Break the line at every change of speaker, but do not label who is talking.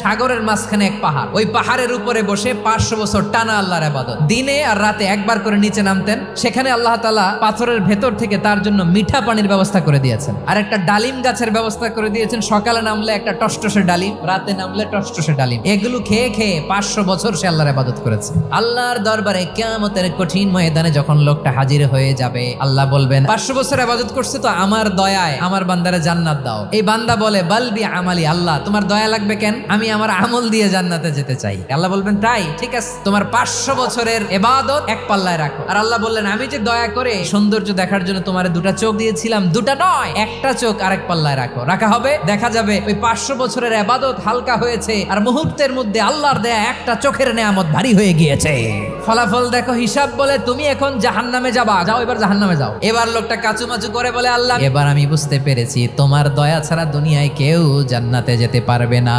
সাগরের মাঝখানে এক পাহাড়, ওই পাহাড়ের উপরে বসে 500 বছর টানা আল্লাহর ইবাদত, দিনে আর রাতে একবার করে নিচে নামতেন। সেখানে আল্লাহ তাআলা পাথরের ভেতর থেকে তার জন্য মিঠা পানির ব্যবস্থা করে দিয়েছেন, আর একটা ডালিম গাছের ব্যবস্থা করে দিয়েছেন। সকালে নামলে একটা টসটসে ডালিম, রাতে নামলে টসটসে ডালিম। এগুলো খেয়ে খেয়ে 500 বছর সে আল্লাহর ইবাদত করেছে। আল্লাহর দরবারে কিয়ামতের কঠিন ময়দানে যখন লোকটা হাজির হয়ে যাবে, আল্লাহ বলবেন 500 বছর ইবাদত করছে তো আমার দয়ায় আমার বান্দারে জান্নাত দাও। এই বান্দা বলে বালবি আমালি, আল্লাহ তোমার দয়া লাগবে কেন, আমি আমার আমল দিয়ে জান্নাতে যেতে চাই। আল্লাহ বলবেন তাই, ঠিক আছে, তোমার 500 বছরের ইবাদত এক পাল্লায় রাখো। আর আল্লাহ বললেন আমি যে দয়া করে সৌন্দর্য দেখার জন্য তোমারে 2টা চোখ দিয়েছিলাম, 2টা নয়, একটা চোখ আরেক পাল্লায় রাখো। রাখা হবে, দেখা যাবে ওই 500 বছরের ইবাদত হালকা হয়েছে আর মুহূর্তের মধ্যে আল্লাহর দেয়া একটা চোখের নেয়ামত ভারী হয়ে গিয়েছে। ফলাফল দেখো, হিসাব বলে তুমি এখন জাহান্নামে যাবা, যাও এবার জাহান্নামে যাও। এবার লোকটা কাচুমাচু করে বলে আল্লাহ এবার আমি বুঝতে পেরেছি তোমার দয়া ছাড়া দুনিয়ায় কেউ জান্নাতে যেতে পারবে না।